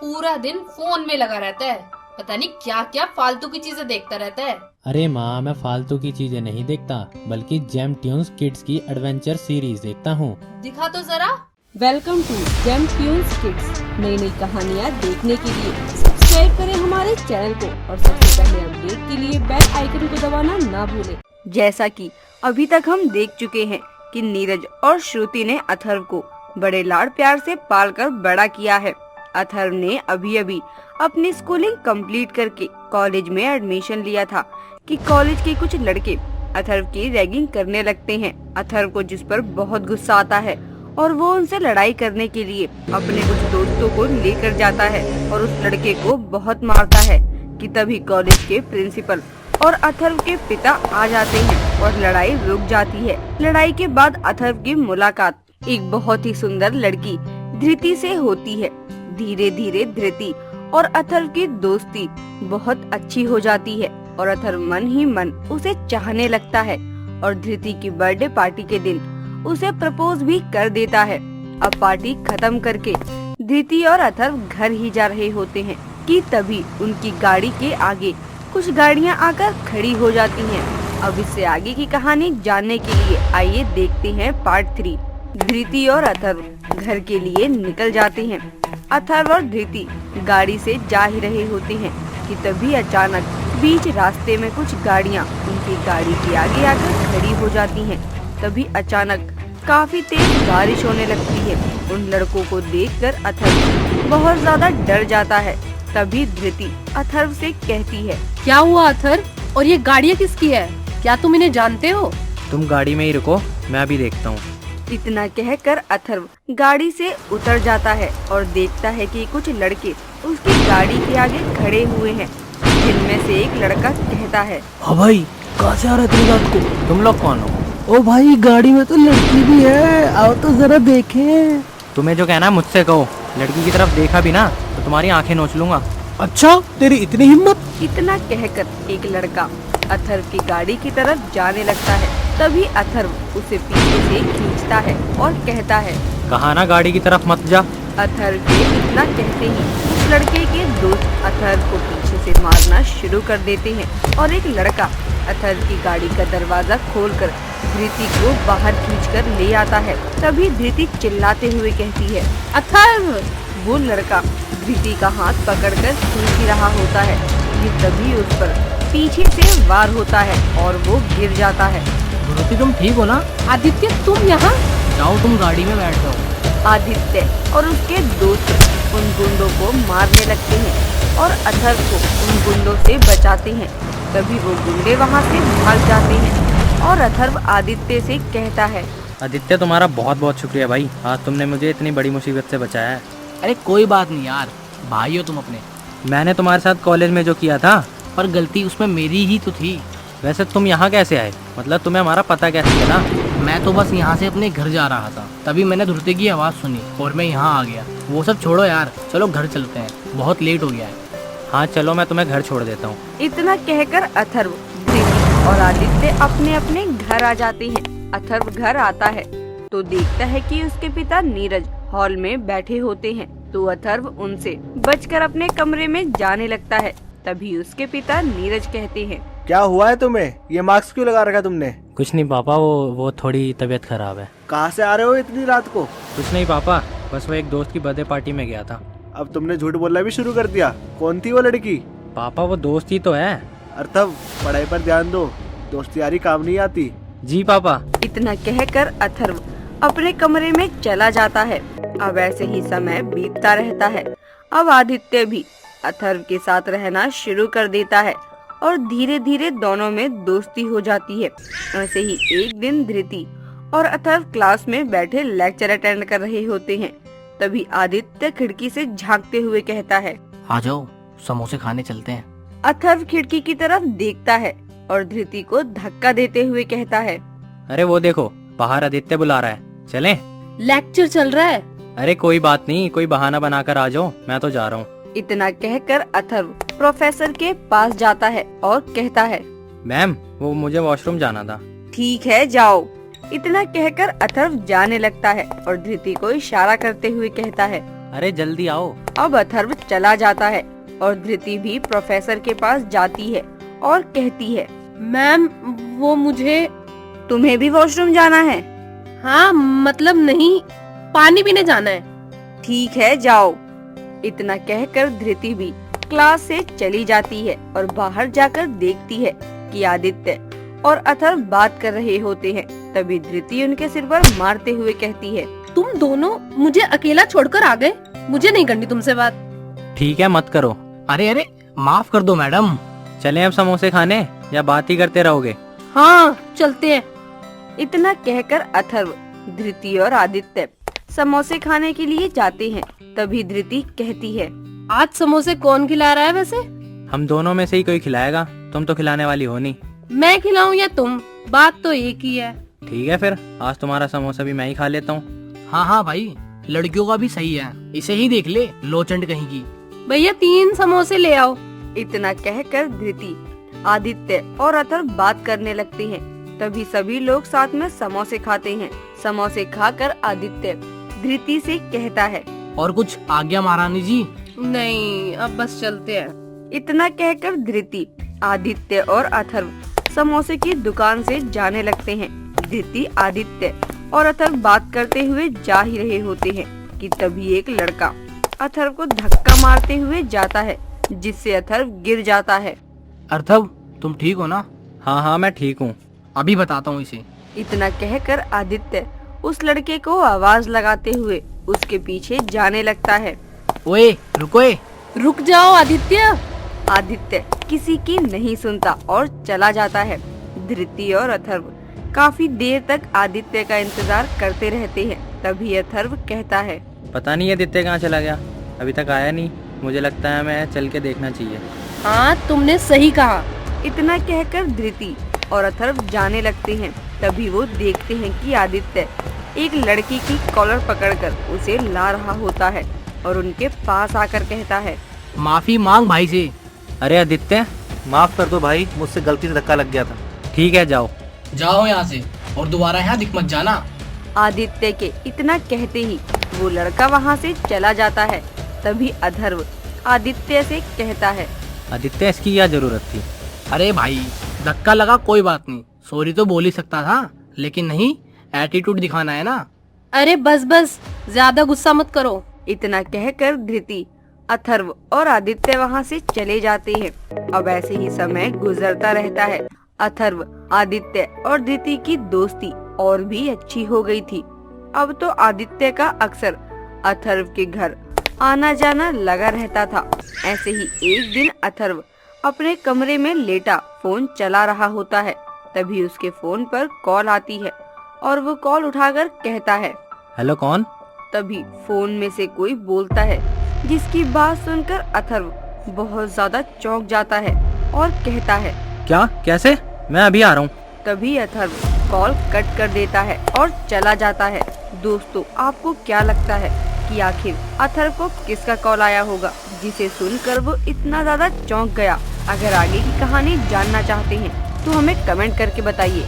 पूरा दिन फोन में लगा रहता है। पता नहीं क्या क्या फालतू की चीजें देखता रहता है। अरे माँ, मैं फालतू की चीजें नहीं देखता, बल्कि जेम ट्यून्स किड्स की एडवेंचर सीरीज देखता हूँ। दिखा तो जरा। Welcome to Gem Tunes Kids. नई नई कहानियाँ देखने के लिए सब्सक्राइब करें हमारे चैनल को और सबसे पहले अपडेट के लिए बेल आइकन को दबाना ना भूलें। जैसा कि अभी तक हम देख चुके हैं कि नीरज और श्रुति ने अथर्व को बड़े लाड़ प्यार से पालकर बड़ा किया है। अथर्व ने अभी अभी अपनी स्कूलिंग कंप्लीट करके कॉलेज में एडमिशन लिया था कि कॉलेज के कुछ लड़के अथर्व की रैगिंग करने लगते हैं। अथर्व को जिस पर बहुत गुस्सा आता है और वो उनसे लड़ाई करने के लिए अपने कुछ दोस्तों को लेकर जाता है और उस लड़के को बहुत मारता है कि तभी कॉलेज के प्रिंसिपल और अथर्व के पिता आ जाते हैं और लड़ाई रुक जाती है। लड़ाई के बाद अथर्व की मुलाकात एक बहुत ही सुंदर लड़की धृति से होती है। धीरे धीरे धृति और अथर्व की दोस्ती बहुत अच्छी हो जाती है और अथर्व मन ही मन उसे चाहने लगता है और धृति की बर्थडे पार्टी के दिन उसे प्रपोज भी कर देता है। अब पार्टी खत्म करके धृति और अथर्व घर ही जा रहे होते हैं कि तभी उनकी गाड़ी के आगे कुछ गाड़ियां आकर खड़ी हो जाती हैं। अब इससे आगे की कहानी जानने के लिए आइए देखते हैं पार्ट 3। धृति और अथर्व घर के लिए निकल जाते हैं। अथर्व और धृति गाड़ी से जा ही रहे होते हैं कि तभी अचानक बीच रास्ते में कुछ गाड़ियां उनकी गाड़ी के आगे आकर खड़ी हो जाती हैं। तभी अचानक काफी तेज बारिश होने लगती है। उन लड़कों को देखकर अथर्व बहुत ज्यादा डर जाता है। तभी धृति अथर्व से कहती है, क्या हुआ अथर्व, और ये गाड़ियाँ किसकी है? क्या तुम इन्हें जानते हो? तुम गाड़ी में ही रुको, मैं अभी देखता हूँ। इतना कहकर अथर्व गाड़ी से उतर जाता है और देखता है कि कुछ लड़के उसकी गाड़ी के आगे खड़े हुए हैं, जिनमें से एक लड़का कहता है, हाँ भाई, कहाँ से आ रहे तुम रात को? तुम लोग कौन हो? ओ भाई, गाड़ी में तो लड़की भी है, आओ तो जरा देखें। तुम्हें जो कहना है मुझसे कहो। लड़की की तरफ देखा भी ना तो तुम्हारी आंखें नोच लूंगा। अच्छा, तेरी इतनी हिम्मत? इतना कहकर एक लड़का अथर्व की गाड़ी की तरफ जाने लगता है। तभी अथर्व उसे पीछे से खींचता है और कहता है, कहा ना गाड़ी की तरफ मत जा। अथर्व के इतना कहते ही उस लड़के के दोस्त अथर्व को पीछे से मारना शुरू कर देते हैं और एक लड़का अथर्व की गाड़ी का दरवाजा खोलकर धृति को बाहर खींचकर ले आता है। तभी धृति चिल्लाते हुए कहती है, अथर्व! वो लड़का धृति का हाथ पकड़कर खींच ही रहा होता है कि तभी उस पर पीछे से वार होता है और वो गिर जाता है। धृति, तुम ठीक हो ना? आदित्य, तुम यहाँ? जाओ, तुम गाड़ी में बैठ जाओ। आदित्य और उसके दोस्त उन गुंडों को मारने लगते हैं और अथर्व को उन गुंडों से बचाते हैं। तभी वो गुंडे वहाँ से भाग जाते हैं और अथर्व आदित्य से कहता है, आदित्य, तुम्हारा बहुत बहुत शुक्रिया भाई, आज तुमने मुझे इतनी बड़ी मुसीबत से बचाया है। अरे कोई बात नहीं यार, भाई हो तुम अपने। मैंने तुम्हारे साथ कॉलेज में जो किया था, पर गलती उसमें मेरी ही तो थी। वैसे तुम यहाँ कैसे आए? मतलब तुम्हें हमारा पता कैसे चला? मैं तो बस यहाँ से अपने घर जा रहा था, तभी मैंने धृति की आवाज़ सुनी और मैं यहाँ आ गया। वो सब छोड़ो यार, चलो घर चलते हैं, बहुत लेट हो गया है। हाँ चलो, मैं तुम्हें घर छोड़ देता हूँ। इतना कहकर अथर्व, धृति और आदित्य अपने अपने घर आ जाते हैं। अथर्व घर आता है तो देखता है कि उसके पिता नीरज हॉल में बैठे होते हैं। तो अथर्व उनसे बचकर अपने कमरे में जाने लगता है। तभी उसके पिता नीरज कहते हैं, क्या हुआ है तुम्हें? ये मास्क क्यों लगा रखा तुमने? कुछ नहीं पापा, वो थोड़ी तबीयत खराब है। कहाँ से आ रहे हो इतनी रात को? कुछ नहीं पापा, बस वो एक दोस्त की बर्थडे पार्टी में गया था। अब तुमने झूठ बोलना भी शुरू कर दिया। कौन थी वो लड़की? पापा, वो दोस्त ही तो है। अर्थव, पढ़ाई पर ध्यान दो, दोस्ती यारी काम नहीं आती। जी पापा। इतना कहकर अथर्व अपने कमरे में चला जाता है। अब ऐसे ही समय बीतता रहता है। अब आदित्य भी अथर्व के साथ रहना शुरू कर देता है और धीरे धीरे दोनों में दोस्ती हो जाती है। ऐसे ही एक दिन धृति और अथर्व क्लास में बैठे लेक्चर अटेंड कर रहे होते हैं। तभी आदित्य खिड़की से झांकते हुए कहता है, आ जाओ, समोसे खाने चलते हैं। अथर्व खिड़की की तरफ देखता है और धृति को धक्का देते हुए कहता है, अरे वो देखो, बाहर आदित्य बुला रहा है, चलें? लेक्चर चल रहा है। अरे कोई बात नहीं, कोई बहाना बनाकर आ जाओ, मैं तो जा रहा हूँ। इतना कहकर अथर्व प्रोफेसर के पास जाता है और कहता है, मैम, वो मुझे वॉशरूम जाना था। ठीक है, जाओ। इतना कहकर अथर्व जाने लगता है और धृति को इशारा करते हुए कहता है, अरे जल्दी आओ। अब अथर्व चला जाता है और धृति भी प्रोफेसर के पास जाती है और कहती है, मैम वो मुझे, तुम्हें भी वॉशरूम जाना है? हाँ मतलब नहीं, पानी पीने जाना है। ठीक है जाओ। इतना कहकर धृति भी क्लास से चली जाती है और बाहर जाकर देखती है कि आदित्य और अथर्व बात कर रहे होते हैं। तभी धृति उनके सिर पर मारते हुए कहती है, तुम दोनों मुझे अकेला छोड़कर आ गए, मुझे नहीं करनी तुमसे बात। ठीक है मत करो। अरे अरे माफ कर दो मैडम। चलें अब समोसे खाने या बात ही करते रहोगे? हाँ चलते हैं। इतना कहकर अथर्व, धृति और आदित्य समोसे खाने के लिए जाते हैं। तभी धृति कहती है, आज समोसे कौन खिला रहा है वैसे? हम दोनों में से ही कोई खिलाएगा, तुम तो खिलाने वाली हो नहीं। मैं खिलाऊं या तुम, बात तो एक ही है। ठीक है फिर आज तुम्हारा समोसा भी मैं ही खा लेता हूँ। हाँ हाँ भाई, लड़कियों का भी सही है, इसे ही देख ले लोचंड कहीं की। भैया 3 समोसे ले आओ। इतना कहकर धृति, आदित्य और अथर्व बात करने लगते हैं। तभी सभी लोग साथ में समोसे खाते हैं। समोसे खाकर आदित्य धृति से कहता है, और कुछ आज्ञा महारानी जी? नहीं अब बस चलते हैं। इतना कहकर धृति, आदित्य और अथर्व समोसे की दुकान से जाने लगते हैं। धृति, आदित्य और अथर्व बात करते हुए जा ही रहे होते हैं कि तभी एक लड़का अथर्व को धक्का मारते हुए जाता है, जिससे अथर्व गिर जाता है। अर्थव तुम ठीक हो ना? हाँ हाँ मैं ठीक हूँ। अभी बताता हूँ इसे। इतना कहकर आदित्य उस लड़के को आवाज लगाते हुए उसके पीछे जाने लगता है। ओए रुको ए। रुक जाओ आदित्य। आदित्य किसी की नहीं सुनता और चला जाता है। धृति और अथर्व काफी देर तक आदित्य का इंतजार करते रहते हैं। तभी अथर्व कहता है, पता नहीं आदित्य कहाँ चला गया, अभी तक आया नहीं। मुझे लगता है मैं चल के देखना चाहिए। हाँ तुमने सही कहा। इतना कहकर धृति और अथर्व जाने लगते हैं। तभी वो देखते हैं कि आदित्य एक लड़की की कॉलर पकड़कर उसे ला रहा होता है और उनके पास आकर कहता है, माफी मांग भाई से। अरे आदित्य माफ कर दो भाई, मुझसे गलती से धक्का लग गया था। ठीक है जाओ। जाओ यहाँ से और दोबारा यहाँ दिख मत जाना। आदित्य के इतना कहते ही वो लड़का वहाँ से चला जाता है। तभी अथर्व आदित्य से कहता है, आदित्य इसकी क्या जरूरत थी? अरे भाई धक्का लगा कोई बात नहीं, सॉरी तो बोल ही सकता था, लेकिन नहीं, एटीट्यूड दिखाना है ना। अरे बस बस, ज्यादा गुस्सा मत करो। इतना कहकर धृति, अथर्व और आदित्य वहाँ से चले जाते हैं। अब ऐसे ही समय गुजरता रहता है। अथर्व, आदित्य और धृति की दोस्ती और भी अच्छी हो गई थी। अब तो आदित्य का अक्सर अथर्व के घर आना जाना लगा रहता था। ऐसे ही एक दिन अथर्व अपने कमरे में लेटा फोन चला रहा होता है। तभी उसके फोन पर कॉल आती है और वो कॉल उठाकर कहता है, हेलो कौन? तभी फोन में से कोई बोलता है, जिसकी बात सुनकर अथर्व बहुत ज्यादा चौंक जाता है और कहता है, क्या? कैसे? मैं अभी आ रहा हूँ। तभी अथर्व कॉल कट कर देता है और चला जाता है। दोस्तों, आपको क्या लगता है कि आखिर अथर्व को किसका कॉल आया होगा, जिसे सुनकर वो इतना ज्यादा चौंक गया? अगर आगे की कहानी जानना चाहते हैं तो हमें कमेंट करके बताइए।